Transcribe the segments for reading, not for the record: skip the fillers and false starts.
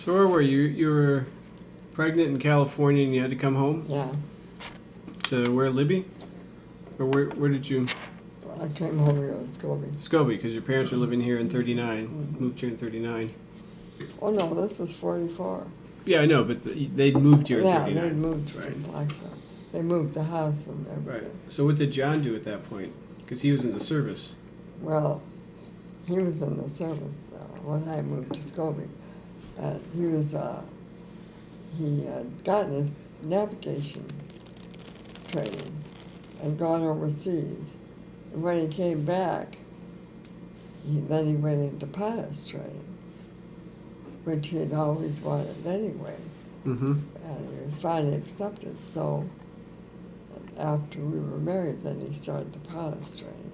So where were you? You were pregnant in California and you had to come home Yeah, to where, Libby? Or where did you? I came home here to Scobie. Scobie, because your parents were living here in 39. Mhm. Moved here in 39. Oh no, this was 44. Yeah, I know, but they'd moved here in Yeah, 39. they moved Right. from Blackstone. They moved the house and Right. everything. So what did John do at that point? Because he was in the service. Well, he was in the service when I moved to Scobie. And he had gotten his navigation training and gone overseas. And when he came back, then he went into pilot's training, which he had always wanted anyway. Mm-hmm. And he was finally accepted. So after we were married, then he started the pilot's training.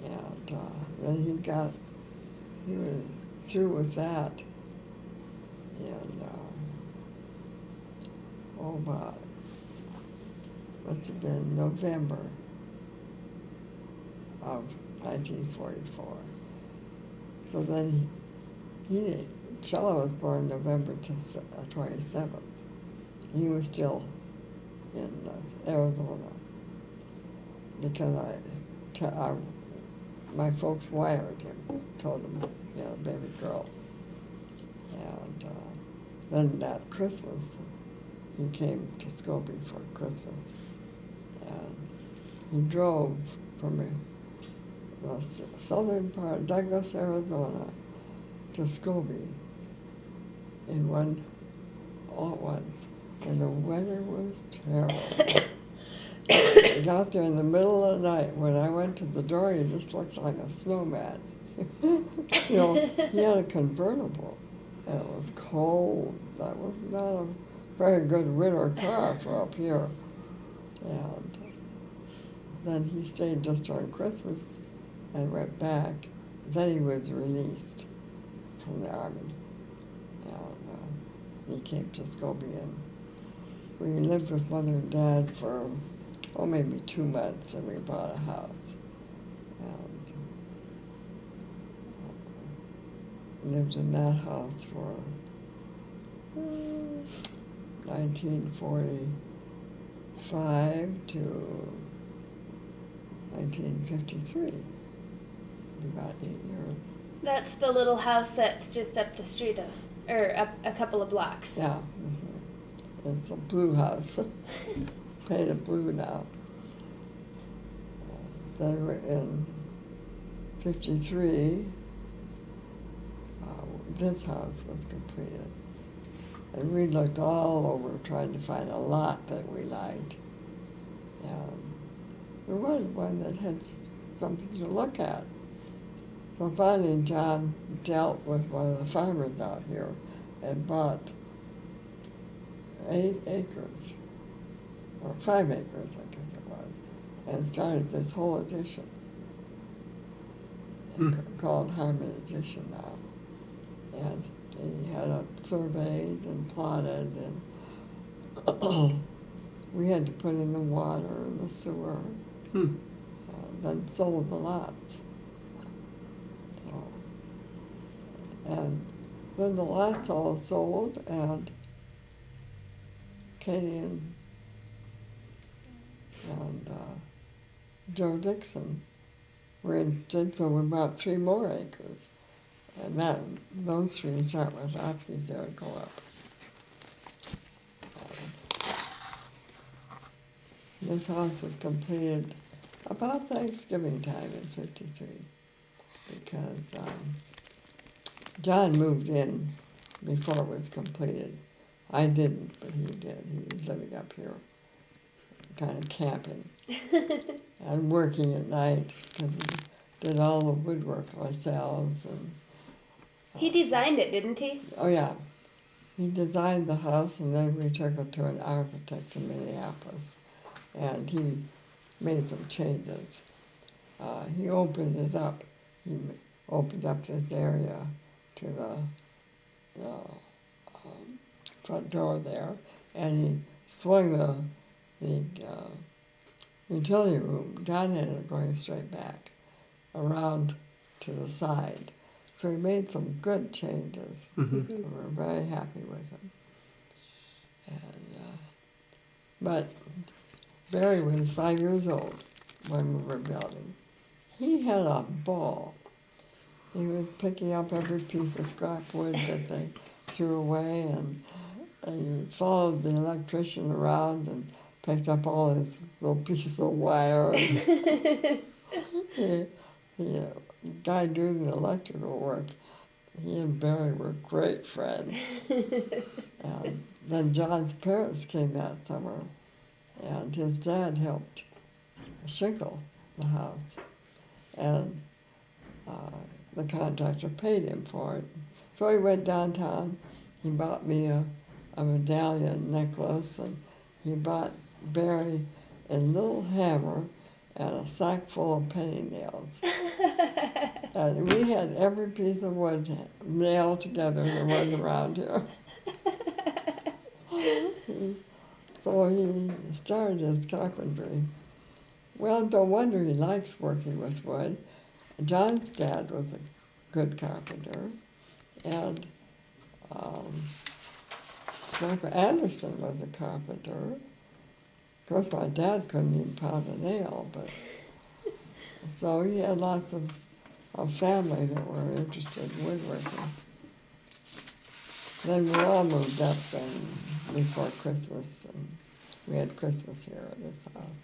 And then he was through with that in, about, must have been November of 1944. So then Chella was born November 27th. He was still in Arizona because my folks wired him, told him he had a baby girl. And then that Christmas, he came to Scobie for Christmas. And he drove from the southern part, Douglas, Arizona, to Scobie all at once. And the weather was terrible. I got there in the middle of the night. When I went to the door, he just looked like a snowman. He had a convertible, and it was cold. That was not a very good winter car for up here. And then he stayed just on Christmas and went back. Then he was released from the Army. And he came to Scobie, and we lived with Mother and Dad for, maybe 2 months, and we bought a house. And lived in that house for 1945 to 1953, about 8 years. That's the little house that's just up the street or up a couple of blocks. Yeah, mm-hmm. It's a blue house, painted blue now. Then in 53, this house was completed. And we looked all over trying to find a lot that we liked. And there was one that had something to look at. So finally John dealt with one of the farmers out here and bought 8 acres, or 5 acres, I guess it was, and started this whole addition called Harmon Addition now. And he had it surveyed and plotted, and we had to put in the water and the sewer, then sold the lots. And then the lots all sold, and Katie and Joe Dixon were interested, so we bought 3 more acres. And those 3 start with options there and go up. This house was completed about Thanksgiving time in 53, because John moved in before it was completed. I didn't, but he did. He was living up here, kind of camping and working at night, because we did all the woodwork ourselves. And He designed it, didn't he? oh yeah, he designed the house, and then we took it to an architect in Minneapolis, and he made some changes. He opened it up. He opened up this area to the front door there, and he swung the utility room. John had it going straight back around to the side. So he made some good changes. Mm-hmm. We were very happy with him. And, but Barry was 5 years old when we were building. He had a ball. He was picking up every piece of scrap wood that they threw away, and he followed the electrician around and picked up all his little pieces of wire. The guy doing the electrical work, he and Barry were great friends. And then John's parents came that summer, and his dad helped shingle the house. And the contractor paid him for it. So he went downtown, he bought me a medallion necklace, and he bought Barry a little hammer and a sack full of penny nails. And we had every piece of wood nailed together there was around here. So he started his carpentry. Well, no wonder he likes working with wood. John's dad was a good carpenter, and Grandpa Anderson was a carpenter. Of course, my dad couldn't even pound a nail, but so he had lots of family that were interested in woodworking. Then we all moved up before Christmas, and we had Christmas here at this house.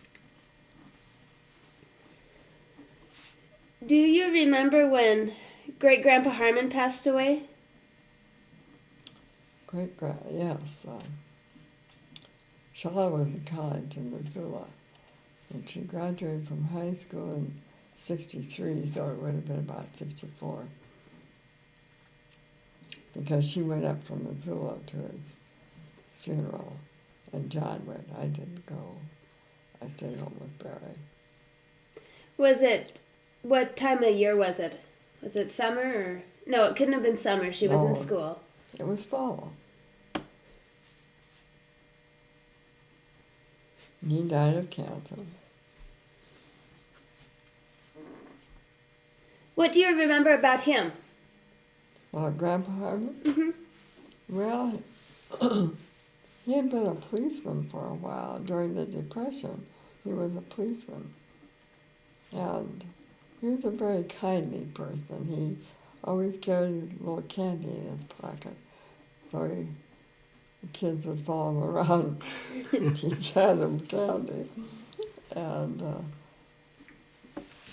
Do you remember when Great Grandpa Harmon passed away? Yes. Shaw was in college in Missoula, and she graduated from high school in '63, so it would have been about '64. Because she went up from Missoula to his funeral, and John went. I didn't go. I stayed home with Barry. What time of year was it? Was it summer or? No, it couldn't have been summer. She was in No. school. It was fall. He died of cancer. What do you remember about him? Well, Grandpa Harmon? Mm-hmm. Well, he had been a policeman for a while. During the Depression, he was a policeman. And he was a very kindly person. He always carried a little candy in his pocket. So the kids would follow him around. He'd hand them candy. And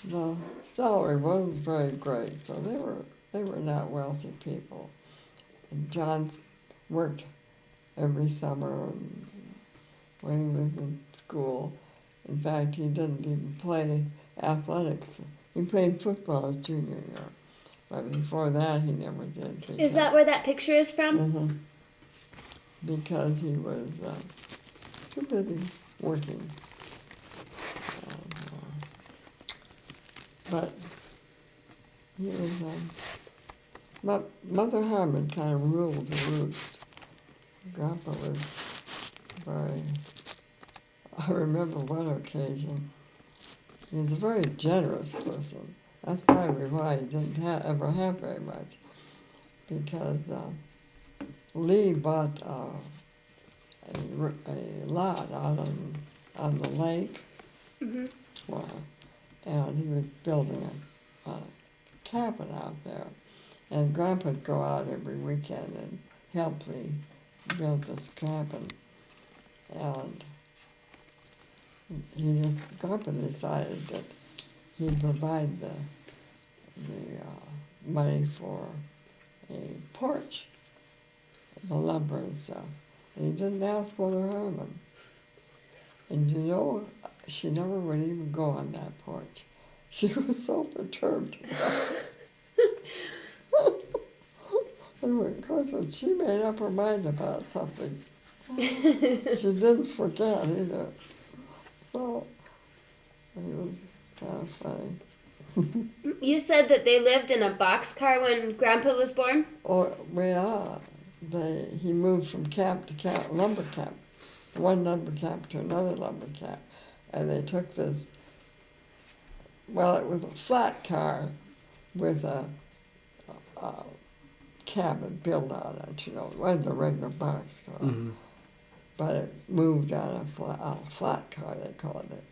the salary wasn't very great, so they were not wealthy people. And John worked every summer when he was in school. In fact, he didn't even play athletics. He played football his junior year, but before that he never did. Is that where that picture is from? Mm-hmm. Because he was too busy working. But he was, Mother Harmon kind of ruled the roost. Grandpa was very, I remember one occasion, he was a very generous person. That's probably why he didn't ever have very much. Because Lee bought a lot out on the lake. Mm-hmm. Well, and he was building a cabin out there. And Grandpa would go out every weekend and help me build this cabin. And Grandpa decided that he'd provide the money for a porch, the lumber and stuff. And he didn't ask Mother Harmon. And you know, she never would even go on that porch. She was so perturbed. And of course, when she made up her mind about something, she didn't forget either. So it was kind of funny. You said that they lived in a boxcar when Grandpa was born? Oh, yeah. He moved from camp to camp, lumber camp, one lumber camp to another lumber camp. And they took this, well, it was a flat car with a cabin built on it, you know. It wasn't a regular boxcar, Mm-hmm. but it moved on a flat car, they called it,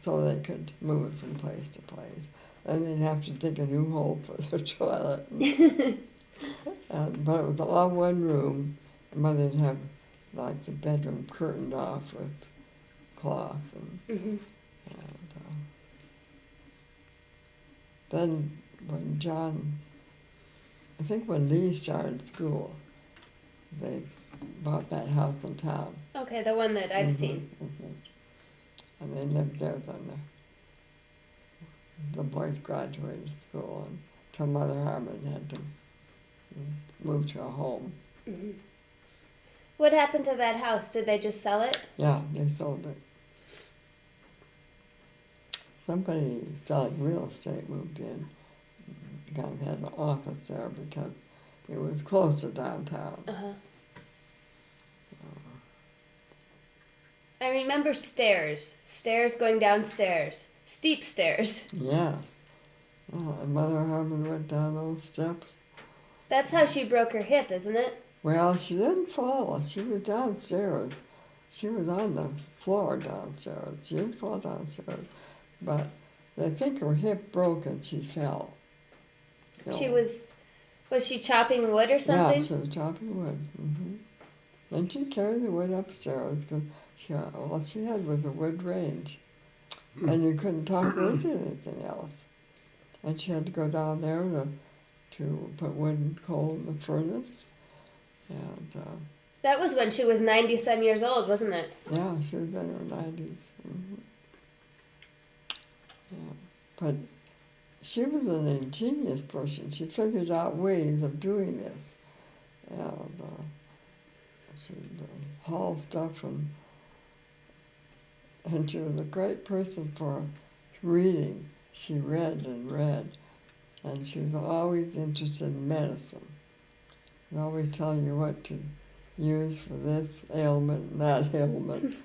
so they could move it from place to place. And they'd have to dig a new hole for their toilet. But it was all one room. Mother'd have like the bedroom curtained off with cloth. And then when John, I think when Lee started school, they bought that house in town. Okay, the one that I've seen. And they lived there then. The boys graduated school and till Mother Harmon had to move to a home. What happened to that house? Did they just sell it? Yeah, they sold it. Somebody selling real estate moved in, kind of had an office there because it was close to downtown. I remember stairs going downstairs, steep stairs. Yeah. Oh, and Mother Harmon went down those steps. That's how she broke her hip, isn't it? Well, she didn't fall. She was downstairs. She was on the floor downstairs. She didn't fall downstairs. But they think her hip broke and she fell. You know. She was she chopping wood or something? Yeah, she was chopping wood. Then she carried the wood upstairs because all she had was a wood range. And you couldn't talk her into anything else. And she had to go down there to put wood and coal in the furnace. And That was when she was 90-some years old, wasn't it? yeah, she was in her 90s. Yeah. But she was an ingenious person. She figured out ways of doing this. And she'd haul stuff, and she was a great person for reading. She read and read. And she was always interested in medicine. She'd always tell you what to use for this ailment and that ailment.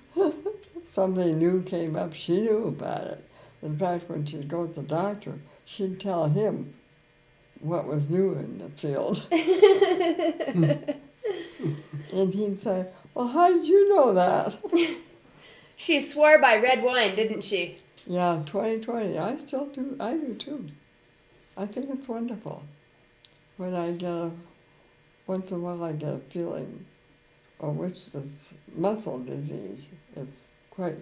Something new came up, she knew about it. In fact, when she'd go to the doctor, she'd tell him what was new in the field. And he'd say, well, how did you know that? She swore by red wine, didn't she? Yeah, 2020. I still do. I do too. I think it's wonderful. When I get once in a while I get a feeling, with this muscle disease, it's quite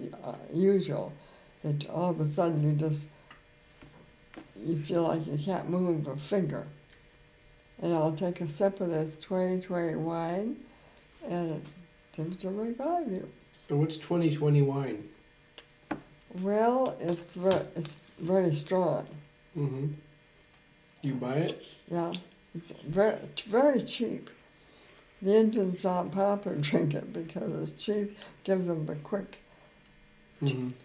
usual that all of a sudden you feel like you can't move a finger. And I'll take a sip of this 2020 wine, and it seems to revive you. So what's 2020 wine? Well, it's very strong. Mm-hmm. You buy it? Yeah, it's very cheap. The Indians don't pop and drink it because it's cheap, gives them a quick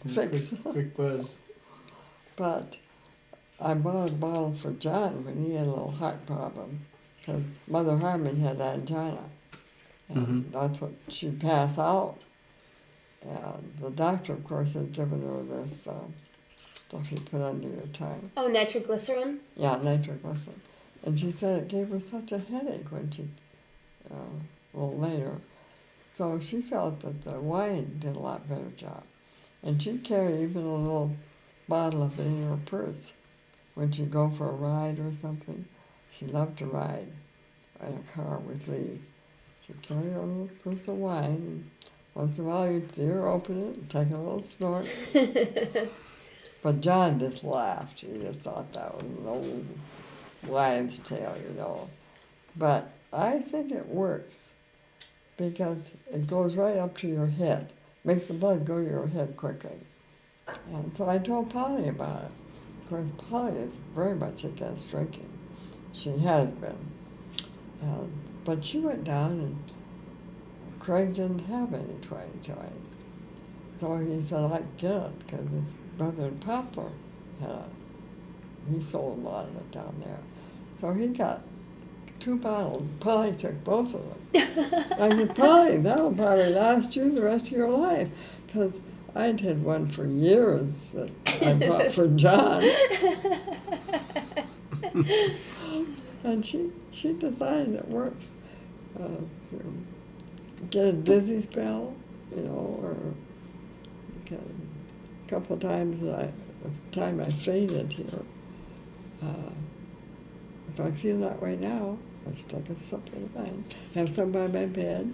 fix. Quick buzz. But I bought a bottle for John when he had a little heart problem because Mother Harmon had angina. And that's what she'd pass out. And the doctor, of course, had given her this stuff you put under your tongue. Oh, nitroglycerin? Yeah, nitroglycerin. And she said it gave her such a headache when she, a little later. So she felt that the wine did a lot better job. And she'd carry even a little bottle of it in her purse when she'd go for a ride or something. She loved to ride in a car with Lee. She'd carry a little purse of wine, and once in a while you'd see her open it and take a little snort. But John just laughed. He just thought that was an old wives' tale, you know. But I think it works because it goes right up to your head, makes the blood go to your head quickly. And so I told Polly about it. Of course, Polly is very much against drinking. She has been. But she went down, and Craig didn't have any 2020. So he said, I'd get it, because his brother in Poplar had it. He sold a lot of it down there. So he got 2 bottles. Polly took both of them. I said, Polly, that'll probably last you the rest of your life. Because I'd had one for years that I bought for John. And she decided it works. Get a dizzy spell, or get a couple of times the time I fainted here. If I feel that way now, I just take a simple thing. Have some by my bed,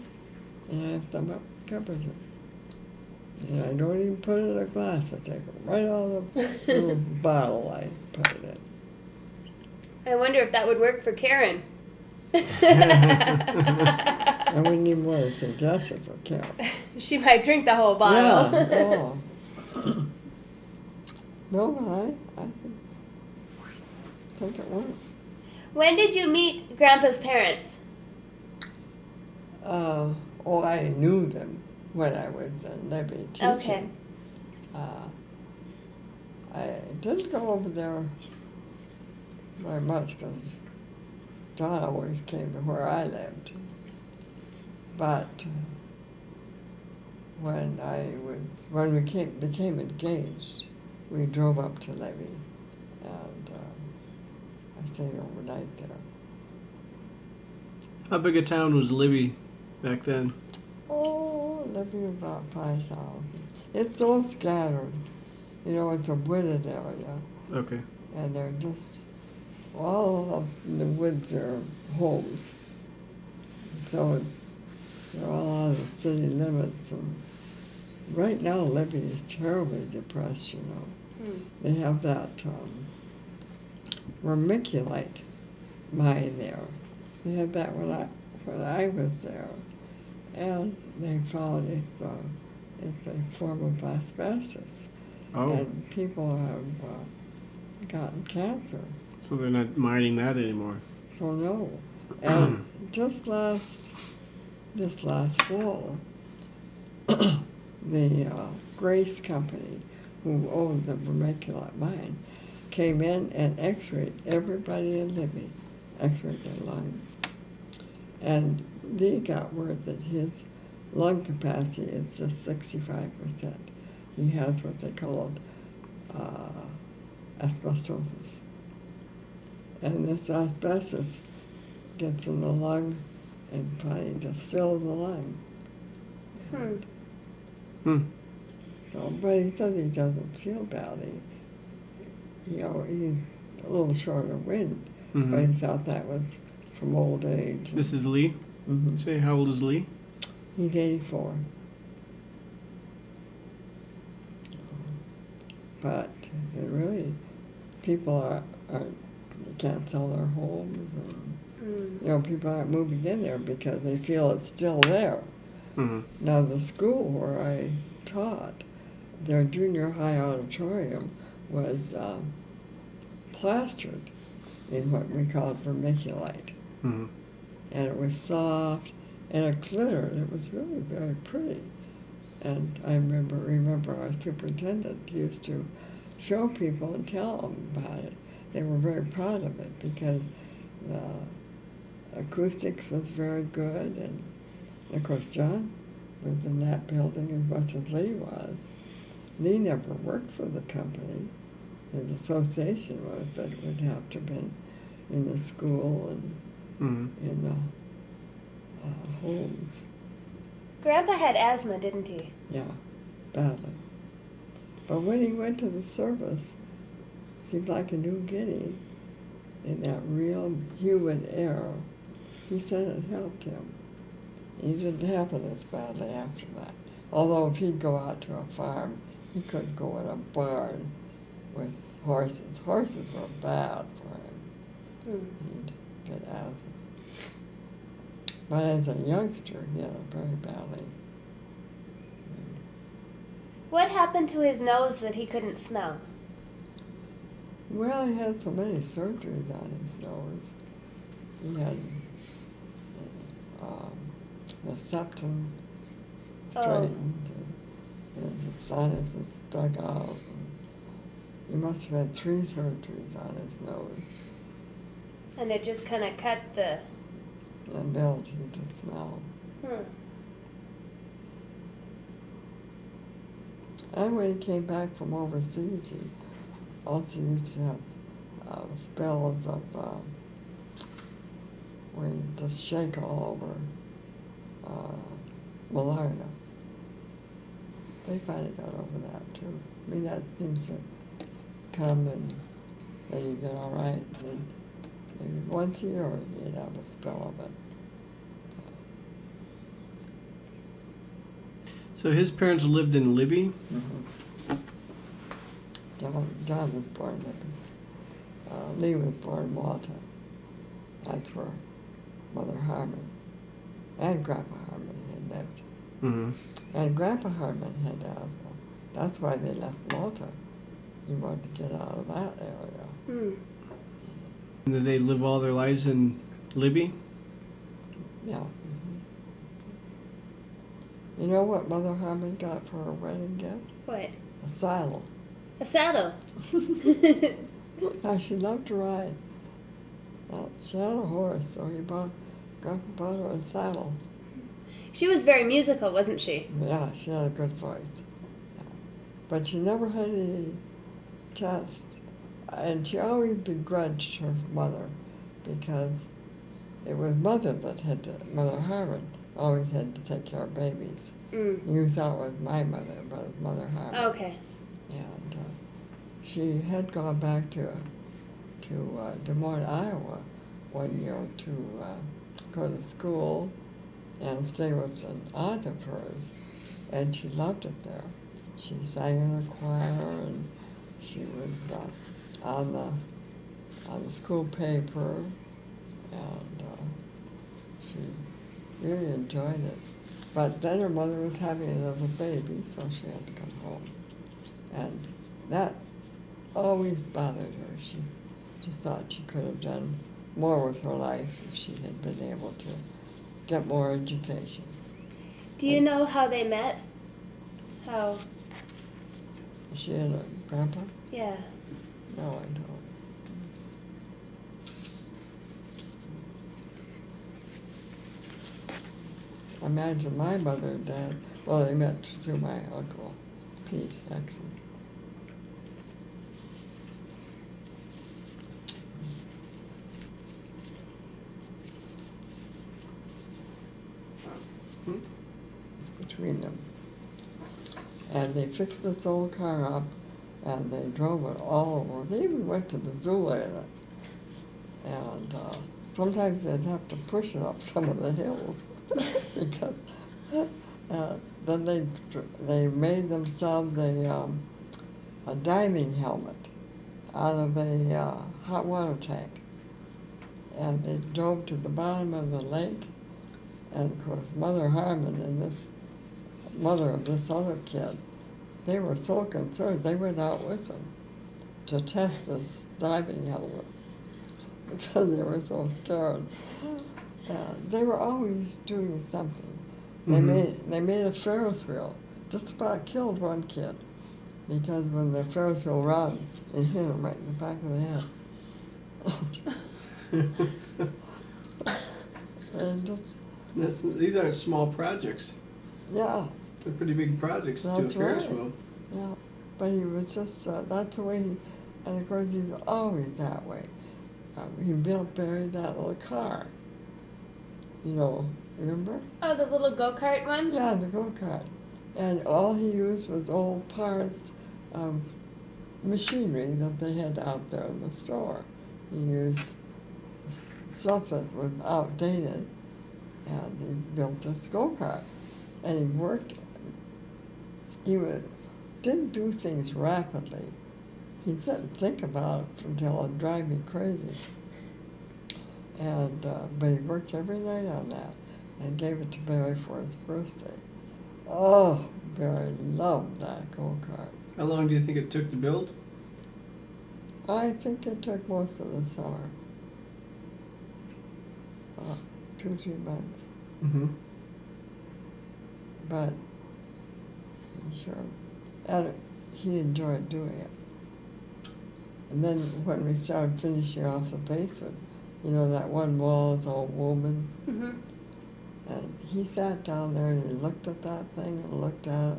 and I have some up covers it. And I don't even put it in a glass. I take it right out of the little bottle I put it in. I wonder if that would work for Karen. I wouldn't even want to suggest it for Carol. She might drink the whole bottle. Yeah, oh. No, but I think it works. When did you meet Grandpa's parents? I knew them when I was in Libby teaching. Okay. I didn't go over there very much because Don always came to where I lived. But when we became engaged, we drove up to Libby, and I stayed overnight there. How big a town was Libby back then? Oh, Libby about 5,000. It's all scattered. It's a wooded area, Okay. and they're just all of the woods are homes. So they're all out of the city limits. And right now, Libby is terribly depressed. They have that vermiculite mine there. They had that when I was there, and they found it's a form of asbestos. Oh, And people have gotten cancer. so they're not mining that anymore. So no. And just this last fall, the Grace Company, who owned the vermiculite mine, came in and x-rayed everybody in Libby, x-rayed their lungs. And they got word that his lung capacity is just 65%. He has what they called asbestosis. And this asbestos gets in the lung and finally just fills the lung. So, but he says he doesn't feel bad. He's a little short of wind, but he thought that was from old age. This is Lee? Mm-hmm. Say, how old is Lee? He's 84. But it really, people they can't sell their homes, and people aren't moving in there because they feel it's still there. Mm-hmm. Now the school where I taught, their junior high auditorium was plastered in what we called vermiculite. Mm-hmm. And it was soft, and it glittered. It was really very pretty. And I remember our superintendent used to show people and tell them about it. They were very proud of it because the acoustics was very good. And of course, John was in that building as much as Lee was. Lee never worked for the company. His association was that it would have to have been in the school and in the homes. Grandpa had asthma, didn't he? Yeah, badly. But when he went to the service, seemed like a New Guinea, in that real humid air. He said it helped him. He didn't have it as badly after that. Although if he'd go out to a farm, he couldn't go in a barn with horses. Horses were bad for him. He'd get asthma. But as a youngster, he had it very badly. What happened to his nose that he couldn't smell? Well, he had so many surgeries on his nose. He had the septum straightened, and his sinuses dug out. He must have had 3 surgeries on his nose. And it just kind of cut the... ability to smell. And when he came back from overseas, he also used to have spells of we just shake all over malaria. They finally got over that too. I mean, that seems to come and then you get all right. And maybe once a year you'd have a spell of it. So his parents lived in Libby? John was born in Libby. Lee was born in Malta. That's where Mother Harmon and Grandpa Harmon had lived. Mm-hmm. And Grandpa Harmon had asthma. That's why they left Malta. He wanted to get out of that area. Mm. And did they live all their lives in Libby? Yeah. You know what Mother Harmon got for her wedding gift? What? A saddle. A saddle. Now, she loved to ride. Well, she had a horse, so Grandpa bought her a saddle. She was very musical, wasn't she? Yeah, she had a good voice. Yeah. But she never had any chest. And she always begrudged her mother because it was Mother Harmon always had to take care of babies. Mm. You thought it was my mother, but it was Mother Harmon. Okay. And she had gone back to Des Moines, Iowa, one year to go to school and stay with an aunt of hers, and she loved it there. She sang in the choir, and she was on the school paper, and she really enjoyed it. But then her mother was having another baby, so she had to come home. And that always bothered her. She thought she could have done more with her life if she had been able to get more education. Do you know how they met? How? She and her grandpa? Yeah. No, I don't. I imagine my mother and dad, well, they met through my uncle, Pete, actually. It's between them. And they fixed this old car up, and they drove it all over. They even went to Missoula in it. And sometimes they'd have to push it up some of the hills because then they made themselves a diving helmet out of a hot water tank. And they drove to the bottom of the lake, and of course Mother Harmon and this mother of this other kid, they were so concerned they went out with them to test this diving helmet because they were so scared. They were always doing something. They made a Ferris wheel. Just about killed one kid because when the Ferris wheel ran, it hit him right in the back of the head. And just, These aren't small projects. yeah. They're pretty big projects to a That's Ferris right. wheel. Yeah, but he was just, that's the way and of course he was always that way. He buried that little car, remember? Oh, the little go-kart one? Yeah, the go-kart. And all he used was old parts of machinery that they had out there in the store. He used stuff that was outdated, and he built this go-kart. And he worked. Didn't do things rapidly. He didn't think about it until it drive me crazy. And but he worked every night on that and gave it to Barry for his birthday. Oh, Barry loved that go-kart. How long do you think it took to build? I think it took most of the summer. 2 or 3 months. Mm-hmm. But sure, and he enjoyed doing it. And then when we started finishing off the basement, that one wall is all woven. Mm-hmm. And he sat down there and he looked at that thing and looked at it.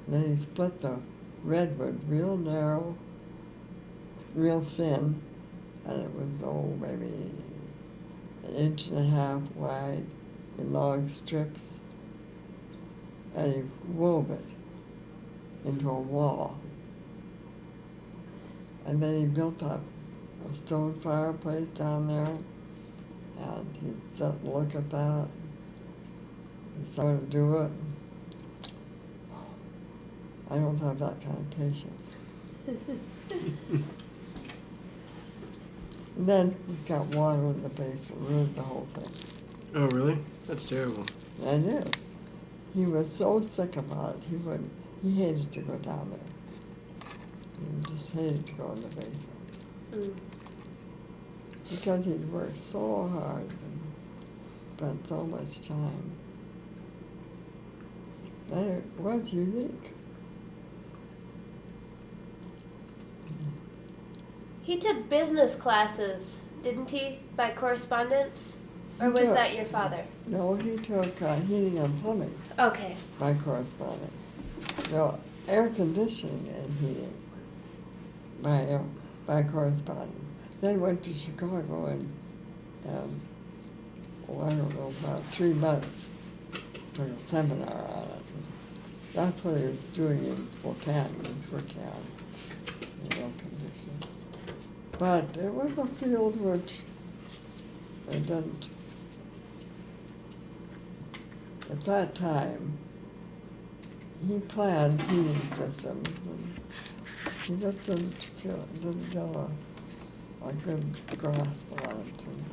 And then he split the redwood real narrow, real thin, and it was, maybe an inch and a half wide in long strips, and he wove it into a wall. And then he built up a stone fireplace down there, and he'd sit and look at that. He started to do it. I don't have that kind of patience. And then we got water in the basement, ruined the whole thing. Oh, really? That's terrible. And it is. He was so sick about it, he hated to go down there. He just hated to go in the basement. Because he'd worked so hard and spent so much time. And it was unique. He took business classes, didn't he, by correspondence? Or He was took- that your father? No, he took heating and plumbing Okay. by correspondence. No, air conditioning and heating by correspondence. Then went to Chicago and I don't know, about 3 months, took a seminar on it. That's what he was doing in Spokane. He was working on air conditioning. But it was a field which they didn't. At that time, he planned heating systems, and he just didn't get a good grasp on it. And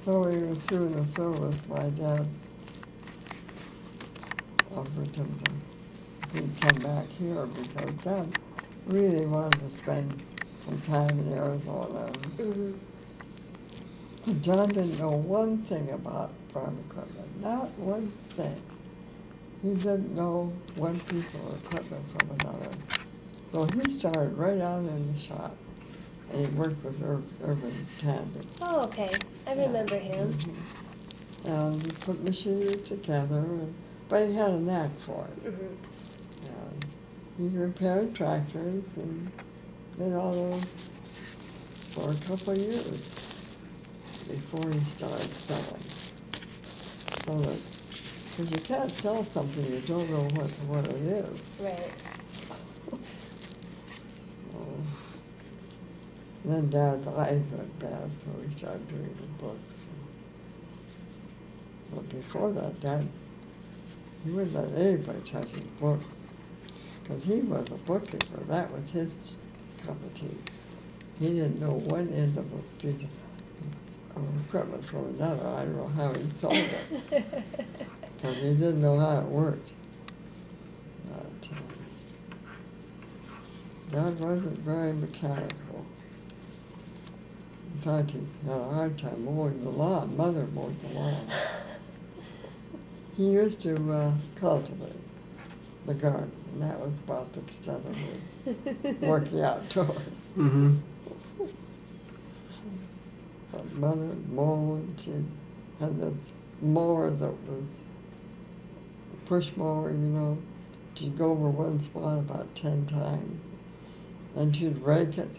so when he was through in the service, my dad offered him to he'd come back here because Dad really wanted to spend some time in Arizona. Mm-hmm. But John didn't know one thing about farm equipment, not one thing. He didn't know one piece of equipment from another. So he started right out in the shop, and he worked with Irvin Tandy. Oh, okay. I remember him. And he put machinery together, but he had a knack for it. Mm-hmm. And he repaired tractors and did all those for a couple of years before he started selling. So that, because you can't sell something you don't know what it is. Right. Oh. And then Dad's eyes went bad, so he started doing the books. But before that, Dad, he wouldn't let anybody touch his books. Because he was a bookkeeper. That was his cup of tea. He didn't know one end of a piece of equipment from another. I don't know how he sold it. Because he didn't know how it worked. But Dad wasn't very mechanical. In fact, he had a hard time mowing the lawn. Mother mowed the lawn. He used to cultivate the garden, and that was about the extent of his working outdoors. Mm-hmm. But Mother would mow, and she had this mower that was a push mower, you know. She'd go over one spot about 10 times, and she'd rake it.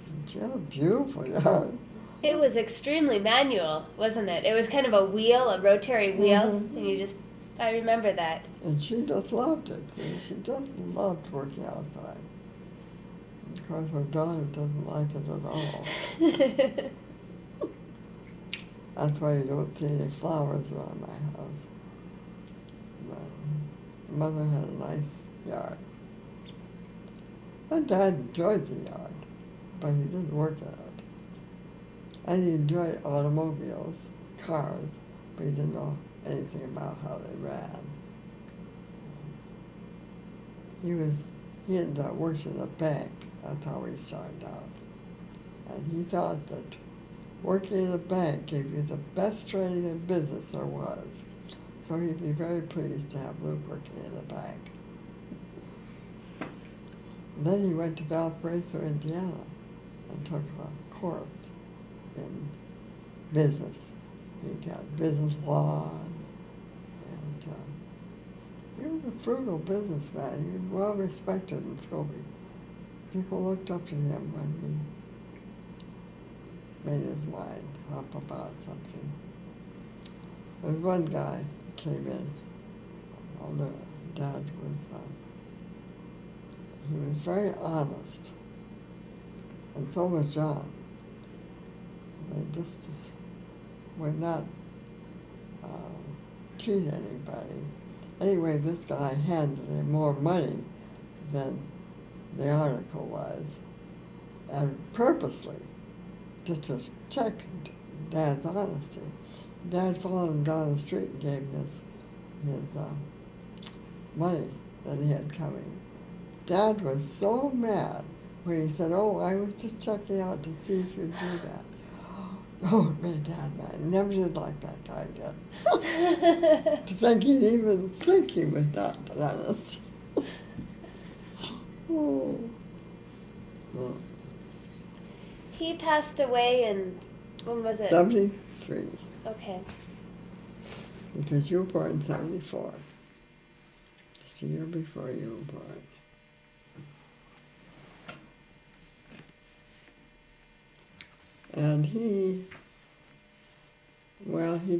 And she had a beautiful yard. It was extremely manual, wasn't it? It was kind of a wheel, a rotary wheel, Mhm. and I remember that. And she just loved it. She just loved working outside. Of course, her daughter doesn't like it at all. That's why you don't see any flowers around my house. But Mother had a nice yard. My dad enjoyed the yard, but he didn't work at it. And he enjoyed automobiles, cars, but he didn't know anything about how they ran. He had worked in a bank. That's how he started out. And he thought that working in a bank gave you the best training in business there was. So he'd be very pleased to have Luke working in a bank. And then he went to Valparaiso, Indiana, and took a course in business. He got business law, and he was a frugal businessman. He was well respected in Scobie. People looked up to him when made his mind up about something. There was one guy who came in, older dad was, he was very honest, and so was John. They just would not cheat anybody. Anyway, this guy handed him more money than the article was, and purposely, just to check Dad's honesty. Dad followed him down the street and gave him his money that he had coming. Dad was so mad when he said, "Oh, I was just checking out to see if you'd do that." Oh, it made Dad mad. Never did like that guy again. To think he'd even think he was that honest. Oh. Oh. He passed away in, when was it? 73, Okay. because you were born in 74. Just a year before you were born. And he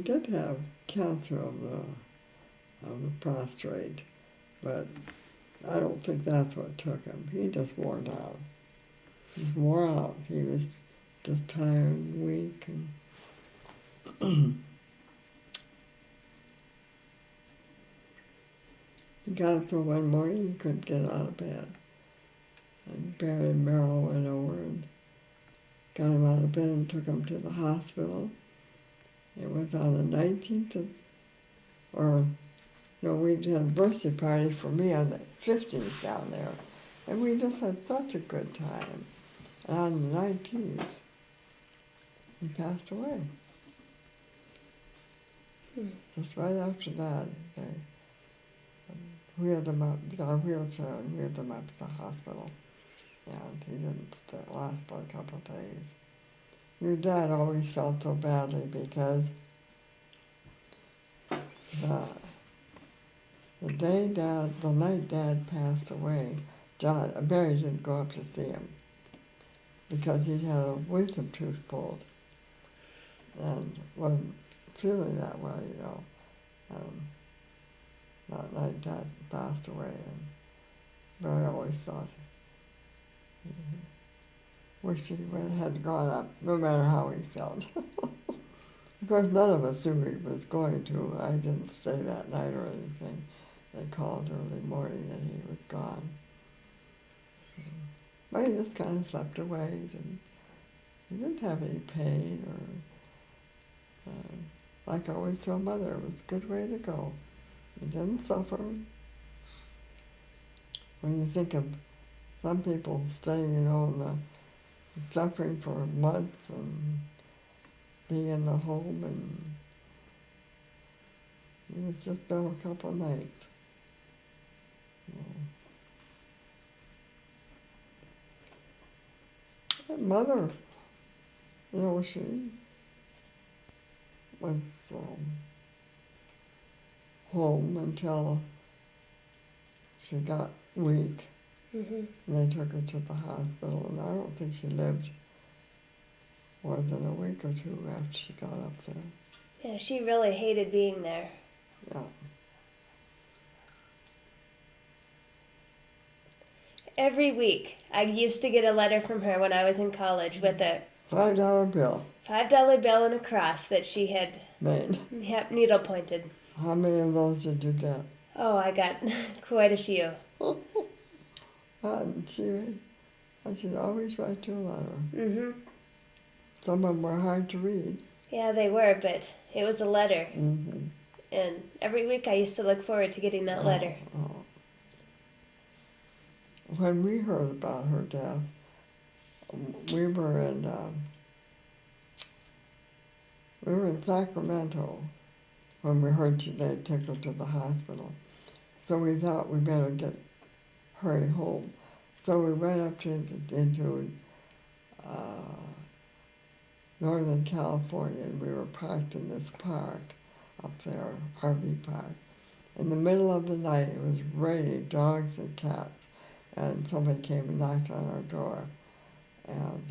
did have cancer of the prostate, but I don't think that's what took him. He just wore down. He wore out. He was just tired and weak. And he got up till one morning, he couldn't get out of bed. And Barry and Merrill went over and got him out of bed and took him to the hospital. It was on the 19th of, we had a birthday party for me on the 15th down there. And we just had such a good time. And on the 19th, he passed away. Just right after that, they wheeled him up, got a wheelchair and wheeled him up to the hospital. And he didn't last but a couple of days. Your dad always felt so badly because the night Dad passed away, Barry didn't go up to see him because he'd had a wisdom tooth pulled and wasn't feeling that well, that night Dad passed away, and Barry always thought he wished he had gone up, no matter how he felt. Of course, none of us knew he was going to. I didn't stay that night or anything. They called early morning and he was gone. But he just kind of slept away. He didn't have any pain or, like I always told Mother, it was a good way to go. He didn't suffer. When you think of some people staying, in the suffering for months and being in the home, and it was just there a couple of nights. And Mother, she was home until she got weak. Mm-hmm. And they took her to the hospital, and I don't think she lived more than a week or two after she got up there. Yeah, she really hated being there. Yeah. Every week, I used to get a letter from her when I was in college with a $5 bill. $5 bill and a cross that she had Made. needle pointed. How many of those did you get? Oh, I got quite a few. And I should always write you a letter. Mm-hmm. Some of them were hard to read. Yeah, they were, but it was a letter. Mm-hmm. And every week I used to look forward to getting that letter. Oh. When we heard about her death, we were in Sacramento when we heard they took her to the hospital. So we thought we better hurry home. So we went up into Northern California, and we were parked in this park up there, RV park. In the middle of the night, it was raining, dogs and cats, and somebody came and knocked on our door. And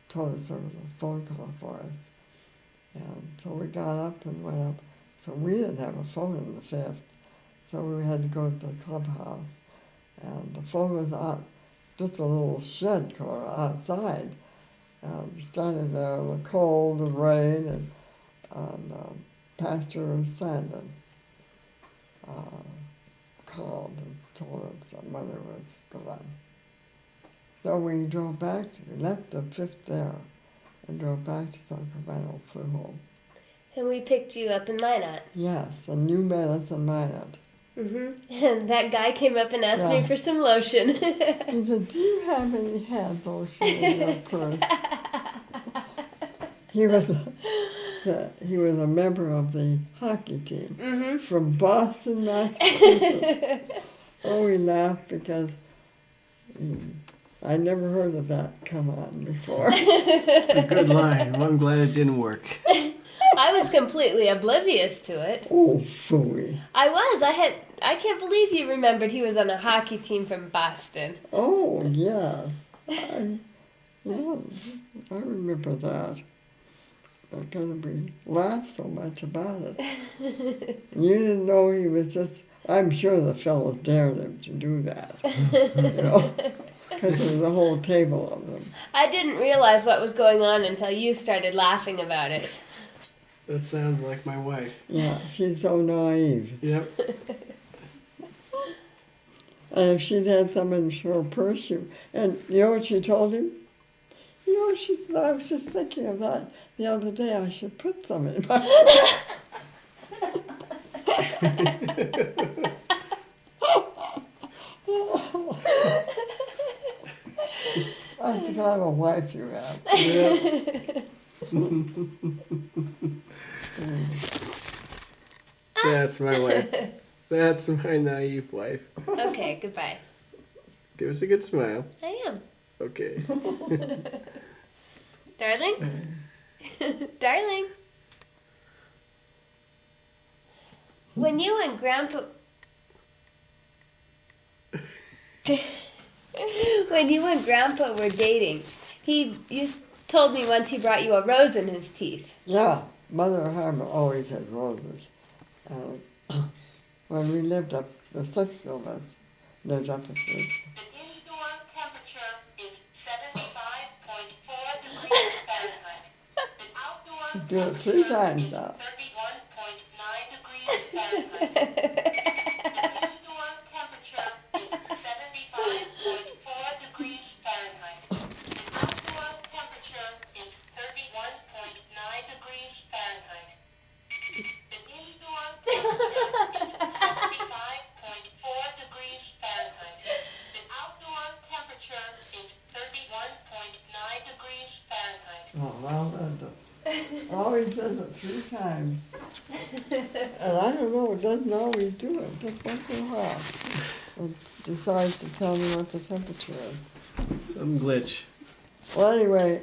told us there was a phone call for us. And so we got up and went up. So we didn't have a phone in the fifth, so we had to go to the clubhouse. And the phone was out, just a little shed car outside. And standing there in the cold and rain, and Pastor Sandin called and told us that Mother was gone. So we drove back, we left the fifth there and drove back to Sacramento, flew home. And we picked you up in Minot. Yes, and you met us in Minot. And that guy came up and asked me Yeah. for some lotion. He said, do you have any hand lotion in your purse? He was a member of the hockey team from Boston, Massachusetts. Oh, we laughed because I never heard of that come on before. It's a good line. Well, I'm glad it didn't work. I was completely oblivious to it. Oh, phooey. I was. I can't believe you remembered he was on a hockey team from Boston. Oh, yeah. I remember that. Because we laughed so much about it. You didn't know he was just, I'm sure the fellows dared him to do that, you know, because there was a whole table of them. I didn't realize what was going on until you started laughing about it. That sounds like my wife. Yeah, she's so naive. Yep. And if she'd had some in her purse, and you know what she told him? You know, she said, I was just thinking of that the other day, I should put some in my purse. That's the kind of a wife you have. Yep. That's my wife. That's my naive wife. Okay, goodbye. Give us a good smile. I am. Okay. Darling? Darling? When you and Grandpa... When you and Grandpa were dating, you told me once he brought you a rose in his teeth. Yeah, Mother Harmon always had roses. And when we lived up, the six of us lived up at this. The indoor temperature is 75.4 degrees Fahrenheit. The outdoor Do it 3 times now. 31.9 degrees Fahrenheit. The indoor temperature is 75.4 degrees Fahrenheit. The outdoor temperature is 31.9 degrees Fahrenheit. The indoor temperature is 75.4 degrees Fahrenheit. The outdoor temperature is 31.9 degrees Fahrenheit. Oh, well done. Always does it 3 times. And I don't know, it doesn't always do it. Just once in a while. It decides to tell me what the temperature is. Some glitch. Well, anyway,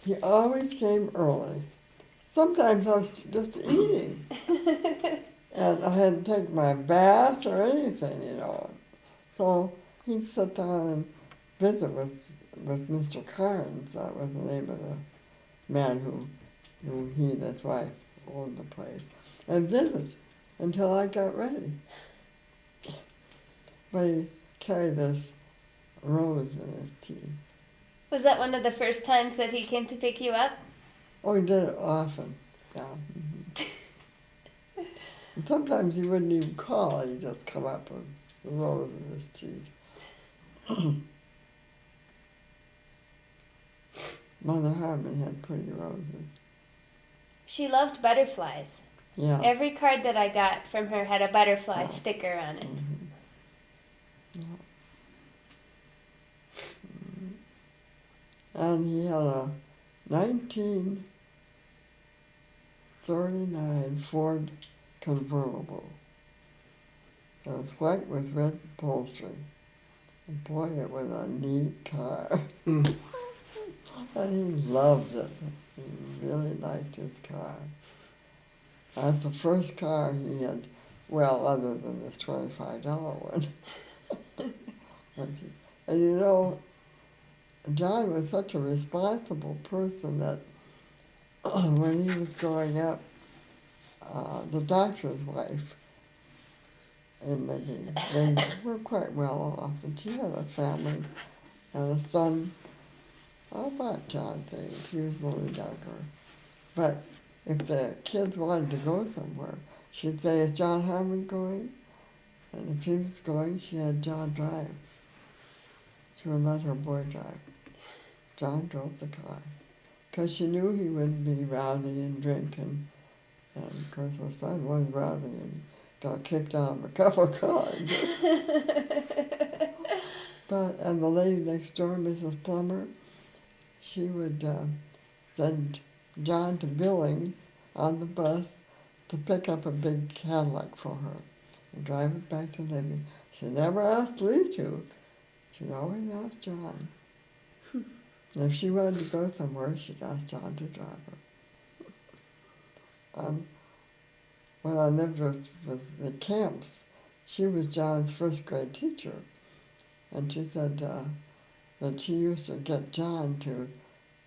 he always came early. Sometimes I was just eating. And I hadn't taken my bath or anything, you know. So he'd sit down and visit with Mr. Carnes. That was the name of the man who he and his wife owned the place. And visit until I got ready. But he carried this rose in his teeth. Was that one of the first times that he came to pick you up? Oh, he did it often, yeah. And sometimes he wouldn't even call, he'd just come up with the rose in his teeth. Mother Harmon had pretty roses. She loved butterflies. Yeah. Every card that I got from her had a butterfly sticker on it. And he had a 1939 Ford convertible. It was white with red upholstery. And boy, it was a neat car. Mm. And he loved it. He really liked his car. That's the first car he had, well, other than this $25 one. And you know, John was such a responsible person that when he was growing up, the doctor's wife and they were quite well off, and she had a family and a son about John's age. He was a little younger. But if the kids wanted to go somewhere, she'd say, "Is John Harmon going?" And if he was going, she had John drive. She would let her boy drive. John drove the car. Because she knew he wouldn't be rowdy and drinking. And of course her son was rowdy and got kicked out of a couple of cars. And the lady next door, Mrs. Plummer, she would send John to Billings on the bus to pick up a big Cadillac for her and drive it back to Libby. She never asked Lee to. She'd always ask John. And if she wanted to go somewhere, she'd ask John to drive her. When I lived with the Camps, she was John's first grade teacher. And she said that she used to get John to,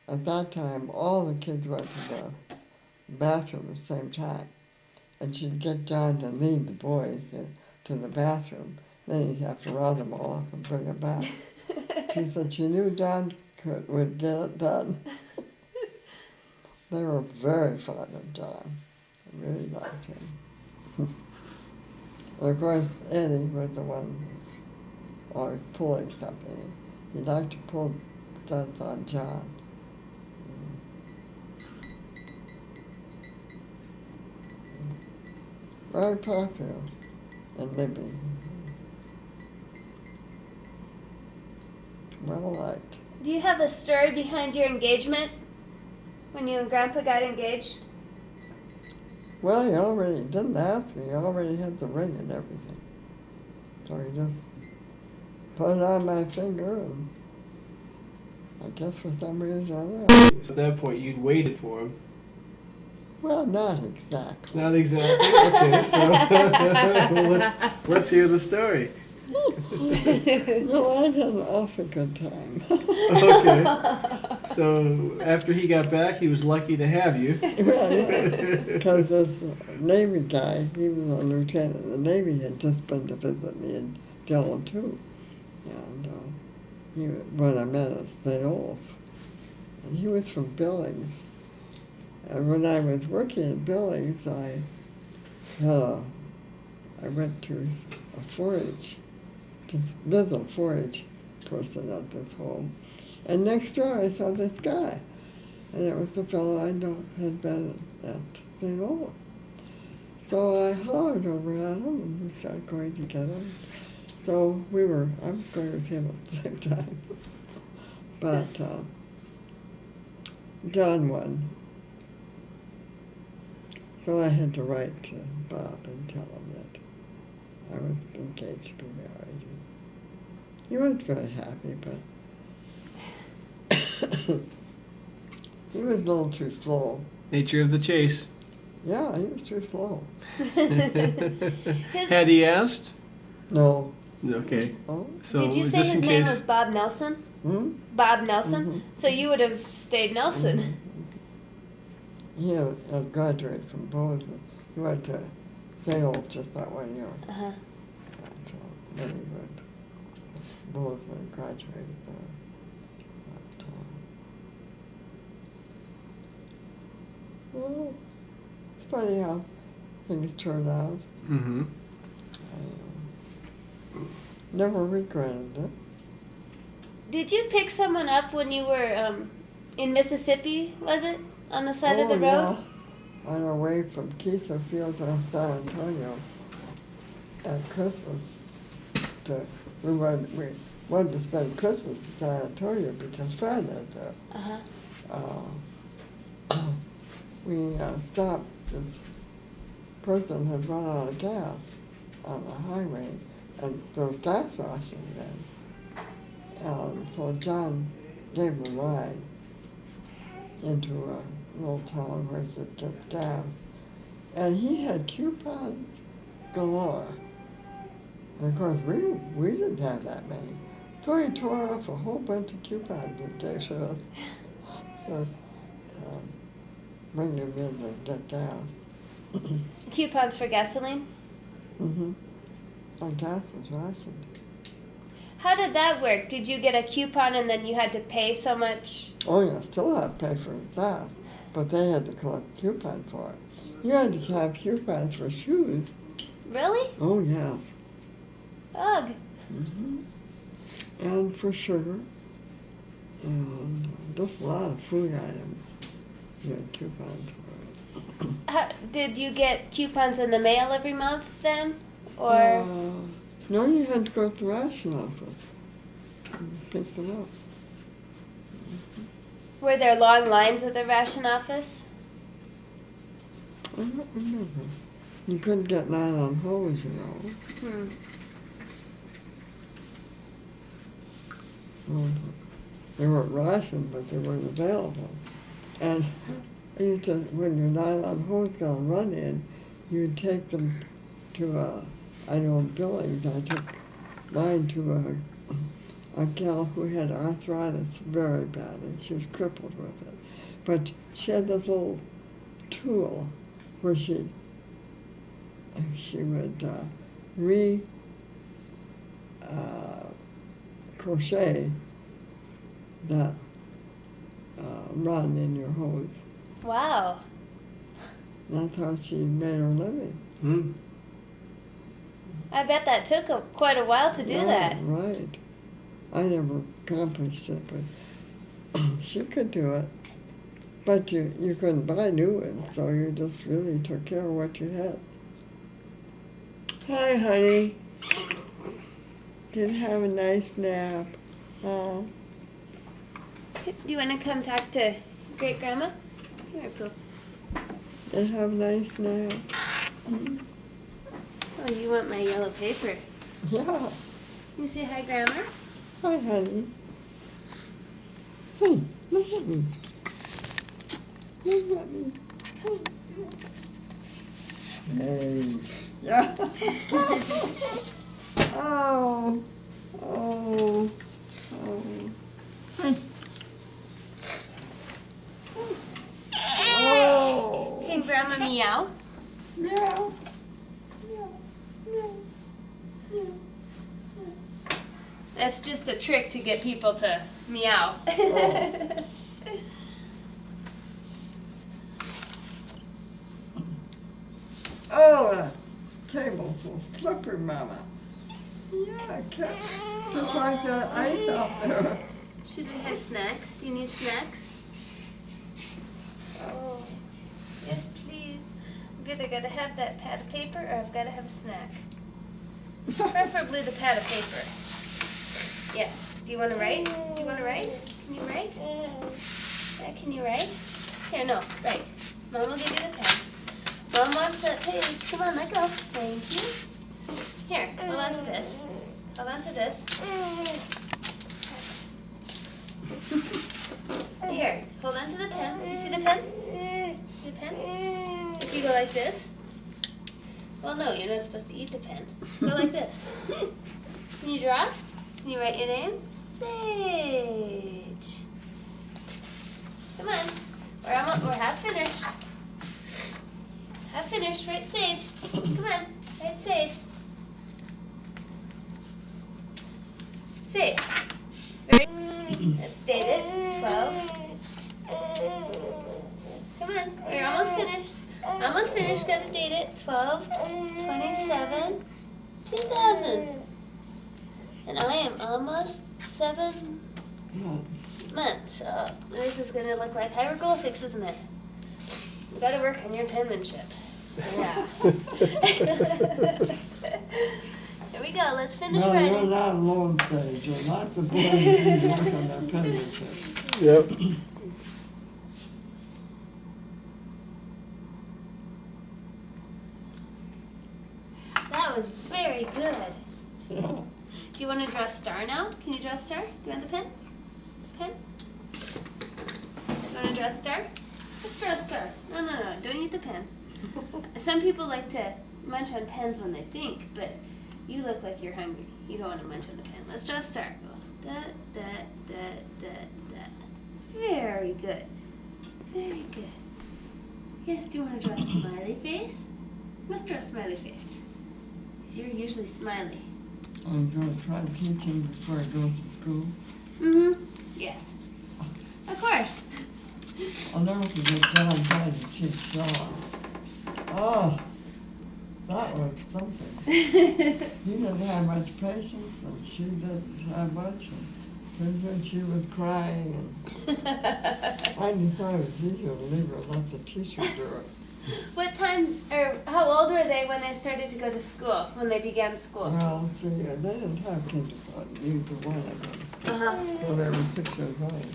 at that time, all the kids went to the bathroom at the same time. And she'd get John to lead the boys to the bathroom. Then he'd have to round them all up and bring them back. She said she knew John would get it done. They were very fond of John. I really liked him. And of course, Eddie was the one always pulling something. He liked to pull stunts on John. Very popular in Libby. Well liked. Do you have a story behind your engagement? When you and Grandpa got engaged? Well, he already didn't ask me. He already had the ring and everything. So he just put it on my finger, and I guess for some reason or other. At that point, you'd waited for him. Well, not exactly. Not exactly. Okay, so well, let's hear the story. No, I had an awfully good time. Okay. So after he got back, he was lucky to have you. Well, yeah, because this Navy guy, he was a lieutenant. The Navy had just been to visit me in Dillon, too. And when I met at St. Olaf. And he was from Billings. And when I was working in Billings, I went to a 4-H, to visit a 4-H person at this home. And next door I saw this guy. And it was the fellow I know had been at St. Olaf. So I hollered over at him and we started going together. So I was going with him at the same time. But John won. So I had to write to Bob and tell him that I was engaged to be married. He was very happy, but he was a little too slow. Nature of the chase. Yeah, he was too slow. Had he asked? No. Okay. Oh? So Did you say just his in name case. was Bob Nelson? Hmm? Bob Nelson? Mhm. So you would have stayed Nelson. He had graduated from Bozeman. He went to St. Olaf just that 1 year. Uh-huh. And then he went to Bozeman, graduated there. But, well, it's funny how things turn out. Mm-hmm. I never regretted it. Did you pick someone up when you were in Mississippi, was it? On the side of the road? Yeah. On our way from Keitha Field to San Antonio at Christmas. We wanted to spend Christmas in San Antonio because Fran lived there. Uh-huh. We stopped. This person had run out of gas on the highway, and there was gas rationing then. So John gave him a ride into a little town where he could get gas. And he had coupons galore. And of course, we didn't have that many. So he tore off a whole bunch of coupons that they showed us for bringing them in to get gas. Coupons for gasoline? Mm-hmm. Our gas was rationed. How did that work? Did you get a coupon and then you had to pay so much? Oh, yeah, still had to pay for gas, but they had to collect a coupon for it. You had to have coupons for shoes. Really? Oh, yeah. Ugh. Mm-hmm. And for sugar. And just a lot of food items. You had coupons for it. Did you get coupons in the mail every month then? Or No, you had to go to the ration office and pick them up. were there long lines at the ration office? I don't remember. You couldn't get nylon hose, you know. Hmm. Well, they weren't rationed, but they weren't available. And I used to, when your nylon hose got a run in, you'd take them to I know in Billings, I took mine to a gal who had arthritis very badly. She was crippled with it. But she had this little tool where she would crochet that run in your hose. Wow. That's how she made her living. Hmm. I bet that took quite a while to do Yeah, that. right. I never accomplished it, but she could do it. But you couldn't buy new ones, so you just really took care of what you had. Hi, honey. Did you have a nice nap? Do you want to come talk to Great Grandma? Come here, Pooh. Did you have a nice nap? Oh, you want my yellow paper? Yeah. You say hi, Grandma? Hi, honey. Hey, look at me. Look at me. Hey. Yeah. Oh. Oh. Oh. Hey. Oh. Can Grandma meow? Meow. Meow. Meow. Meow. That's just a trick to get people to meow. Oh. Oh, that table's so slippery, Mama. Yeah, just like that ice out there. Should we have snacks? Do you need snacks? Oh, yes, please. I've either got to have that pad of paper or I've got to have a snack. Preferably the pad of paper. Yes. Do you want to write? Do you want to write? Can you write? Yeah, can you write? Here, no, write. Mom will give you the pen. Mom wants that page. Come on, let go. Thank you. Here, hold on to this. Hold on to this. Here, hold on to the pen. You see the pen? See the pen? If you go like this. Well, no, you're not supposed to eat the pen. Go like this. Can you draw? Can you write your name? Sage. Come on. We're half finished. Half finished. Write Sage. Come on. Write Sage. Sage. Let's date it. 12. Come on. We're almost finished. Almost finished. Gotta date it. 12, 27, 2000. And I am almost 7 months. This is going to look like hieroglyphics, isn't it? You got to work on your penmanship. Yeah. Here we go. Let's finish No, writing. you're not alone, Sage. You're not the boy who work on their penmanship. Yep. That was very good. Yeah. Do you want to draw a star now? Can you draw a star? Do you want the pen? Pen? Do you want to draw a star? Let's draw a star. No, don't eat the pen. Some people like to munch on pens when they think, but you look like you're hungry. You don't want to munch on the pen. Let's draw a star. That, that, that, that, that. Very good. Very good. Yes, do you want to draw a smiley face? Let's draw a smiley face. Because you're usually smiley. I'm going to try to teach him before he goes to school. Mm-hmm. Yes. Of course. I'll never forget John trying to teach Sean. Oh, that was something. He didn't have much patience, and she didn't have much. And pretty soon she was crying, and I decided it was easier to leave her and let the teacher do it. What time, or how old were they when they started to go to school, when they began school? Well, see, they didn't have kindergarten, either one of them. Uh-huh. So they were 6 years old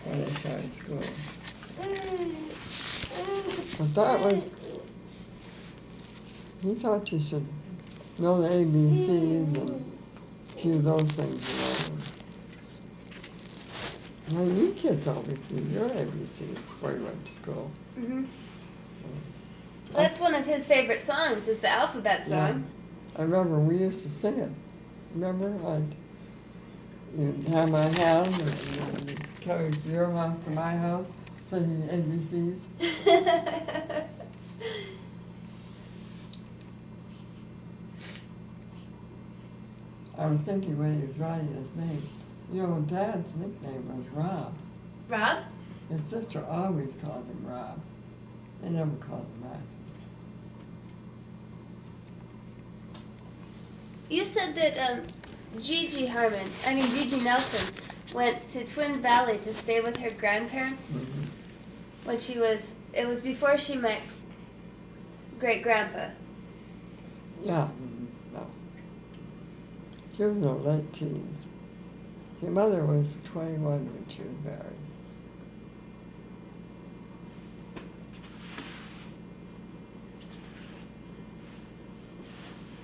when they started school. But that was, he thought you should know the ABCs and a few of those things, you know. Now, you kids always knew your ABCs before you went to school. Mm-hmm. That's one of his favorite songs, is the alphabet song. I remember we used to sing it. Remember? You'd have my house, and you'd carry from your house to my house, singing ABCs. I was thinking when he was writing his name, you know, Dad's nickname was Rob. Rob? His sister always called him Rob. They never called him Rob. You said that Gigi Nelson went to Twin Valley to stay with her grandparents Mm-hmm. when it was before she met great grandpa. Yeah, no. She was in her late teens. Your mother was 21 when she was married.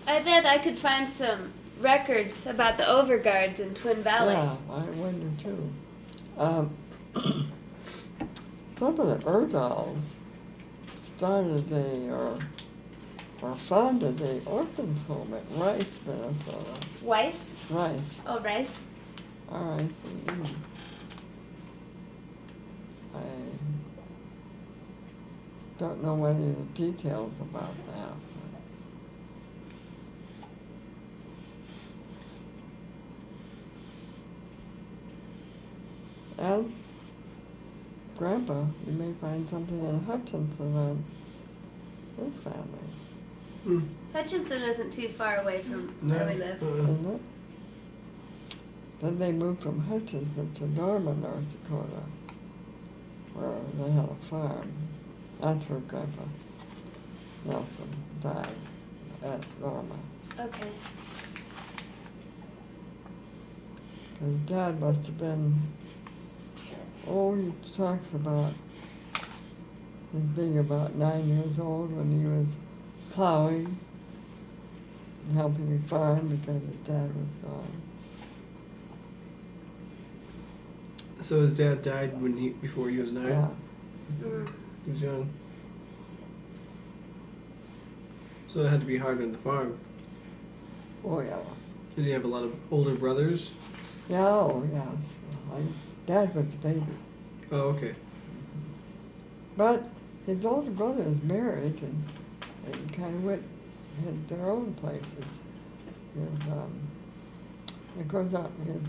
I bet I could find some records about the Overguards in Twin Valley. Yeah, I wonder too. Some of the Erdals started or founded the orphans home at Rice, Minnesota. Weiss? Rice, Oh, Rice? R-I-C-E. I don't know any of the details about that. And Grandpa, you may find something in Hutchinson on his family, Hmm. Hutchinson isn't too far away from No. where we live. isn't it? Then they moved from Hutchinson to Norma, North Dakota, where they had a farm. That's where Grandpa Nelson died, at Norma. Okay. His dad must have been, he talks about him being about 9 years old when he was plowing and helping him farm because his dad was gone. So his dad died before he was 9? Yeah. Mm. He was young. So it had to be hard on the farm. Oh, yeah. Did he have a lot of older brothers? Yeah, oh, yeah. Dad was the baby. Oh, okay. But his older brother is married and kind of had their own places. Of course, his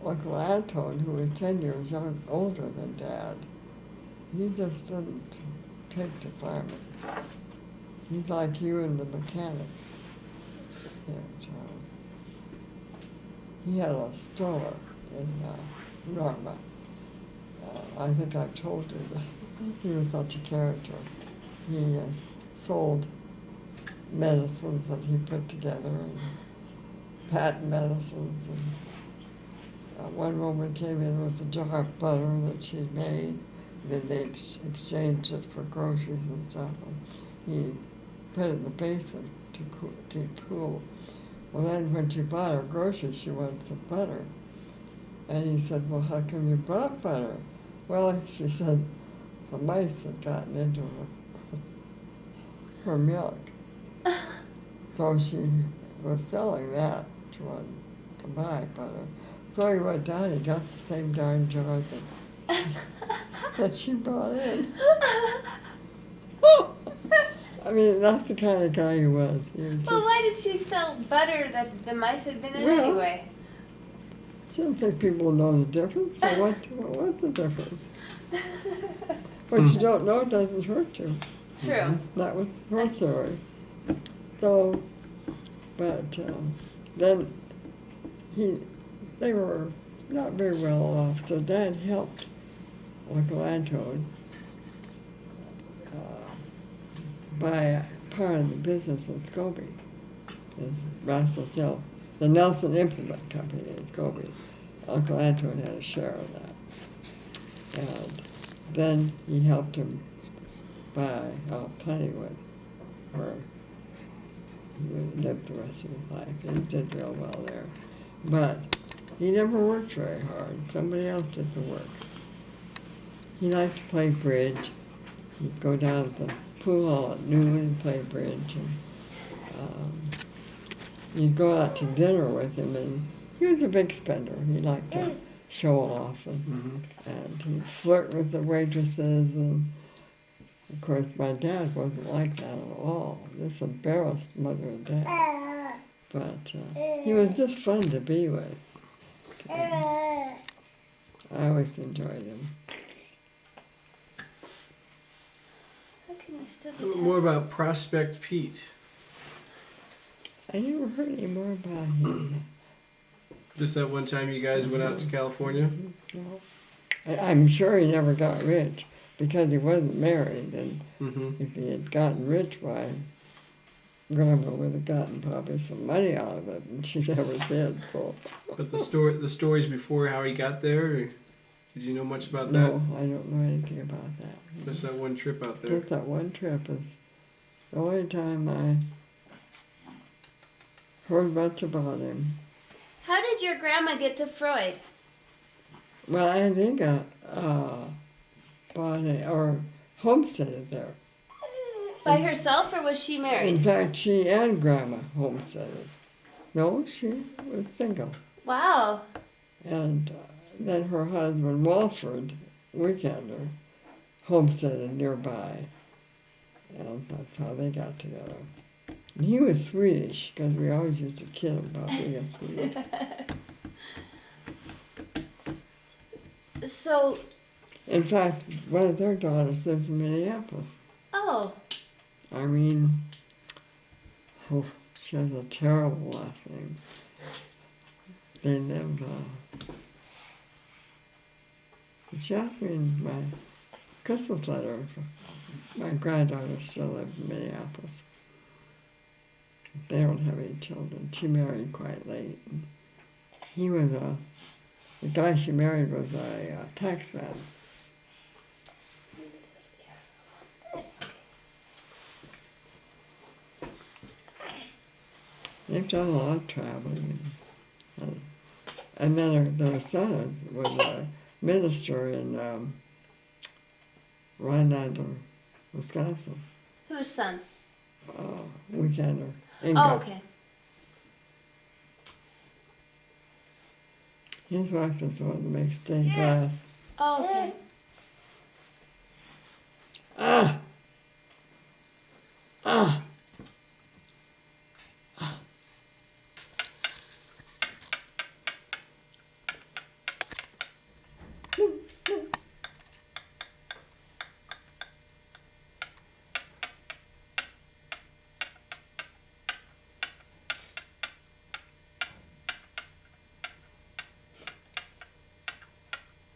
Uncle Anton, who was 10 years older than Dad, he just didn't take to farming. He's like you and the mechanics. Yeah, John. He had a store in Norma. I think I've told you that he was such a character. He sold medicines that he put together, and patent medicines. And one woman came in with a jar of butter that she'd made. Then they exchanged it for groceries and stuff. And he put it in the basement to keep cool. Well, then when she bought her groceries, she wanted some butter. And he said, well, how come you brought butter? Well, she said, the mice had gotten into her milk. So she was selling that to buy butter. So he went down, he got the same darn jar that she brought in. I mean, that's the kind of guy he was. He was Well, just, why did she sell butter that the mice had been in Well- anyway? she didn't think people know the difference. So what was the difference? What you don't know doesn't hurt you. True. That was her theory. So, but then they were not very well off. So Dad helped Uncle Anton buy part of the business in Scobie. The Nelson Implement Company in Scobie. Uncle Anton had a share of that. And then he helped him buy Plentywood, where he lived the rest of his life. And he did real well there. But he never worked very hard. Somebody else did the work. He liked to play bridge. He'd go down to the pool hall at noon and play bridge. And you'd go out to dinner with him, and he was a big spender. He liked to show off, and he'd flirt with the waitresses. And of course, my dad wasn't like that at all. This embarrassed Mother and Dad. But he was just fun to be with. I always enjoyed him. How can you still A be little more about Prospect Pete. I never heard any more about him. Just that one time you guys went out to California? No. I'm sure he never got rich because he wasn't married, and Mm-hmm. if he had gotten rich, why, Grandma would have gotten probably some money out of it, and she never did. So But the stories before how he got there, or did you know much about that? no, I don't know anything about that. Just that one trip out there. Just that one trip is the only time I heard much about him. How did your grandma get to Freud? Well, I think I bought or homesteaded there. By herself, or was she In married? fact, she and Grandma homesteaded. No, she was single. Wow. And then her husband, Walford, weekender, homesteaded nearby. And that's how they got together. And he was Swedish, because we always used to kid him about being a Swede. So, In fact, one of their daughters lives in Minneapolis. oh, Irene, oh, she has a terrible last name. They lived, she asked me in my Christmas letter, my granddaughter still lived in Minneapolis. They don't have any children. She married quite late. And he was the guy she married was a tax man. They've done a lot of traveling. And then their son was a minister in Rhinelander, Wisconsin. whose son? Weekender. Inga. Oh, okay. His wife was the one that makes stained glass. Oh, okay. Ah! Ah!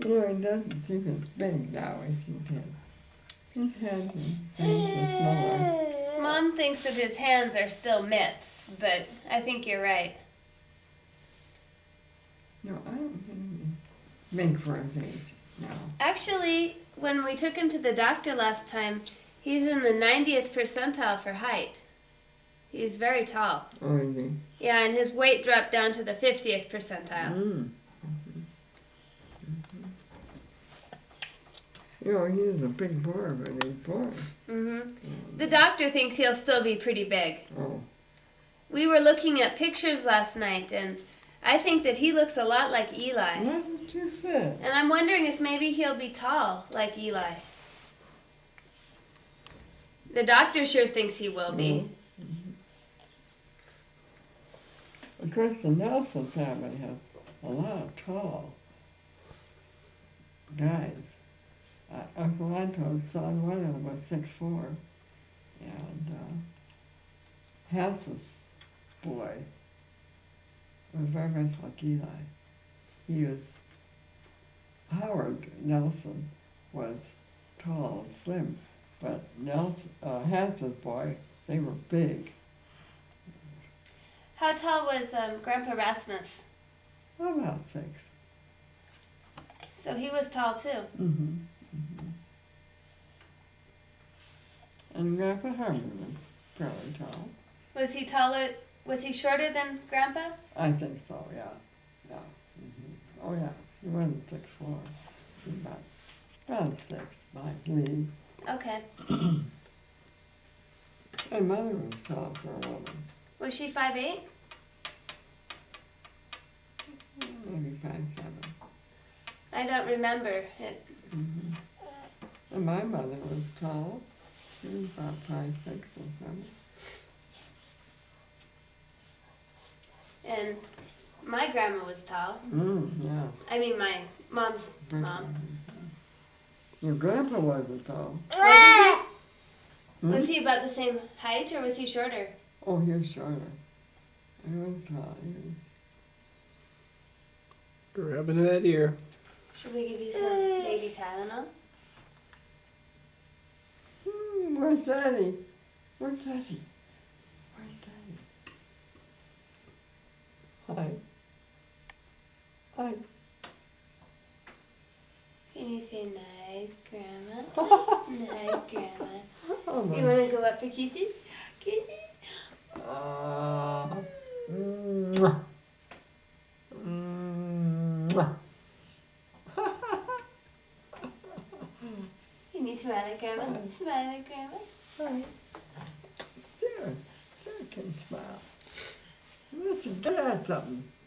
You know, he doesn't seem as big now as he did. His hands and things are smaller. Mom thinks that his hands are still mitts, but I think you're right. No, I don't think he's big for his age now. Actually, when we took him to the doctor last time, he's in the 90th percentile for height. He's very tall. Oh, is he? Yeah, and his weight dropped down to the 50th percentile. Mm. You know, he was a big boy when he was born. The doctor thinks he'll still be pretty big. Oh. We were looking at pictures last night, and I think that he looks a lot like Eli. That's what you said. And I'm wondering if maybe he'll be tall like Eli. The doctor sure thinks he will be. Of course, the Nelson family has a lot of tall guys. Uncle Anton's son, one of them was 6'4", and Hans's boy was very much like Eli. He was, Howard Nelson was tall and slim, but Hans's boy, they were big. How tall was Grandpa Rasmus? About 6. So he was tall too. Mm-hmm. And Grandpa Herman was fairly tall. Was he taller? Was he shorter than Grandpa? I think so, yeah. Yeah. Oh, yeah. He wasn't 6'4". He was about 6, like me. Okay. And Mother was tall for a woman. Was she 5'8"? Maybe 5'7". I don't remember it. Mm-hmm. And my mother was tall. She was about 5'6" or something. And my grandma was tall. Yeah. I mean, my mom's mom. Your grandpa wasn't tall. Was he about the same height or was he shorter? Oh, he was shorter. He was tall. Grabbing that ear. Should we give you some baby Tylenol? Where's Daddy? Where's Daddy? Where's Daddy? Hi. Hi. Can you say nice, Grandma? Nice, Grandma. Oh, You my. want to go up for kisses? Kisses? Mwah. Mwah. Can you smile at Grandma? Smile at Grandma. Sarah can smile. Listen, Dad something.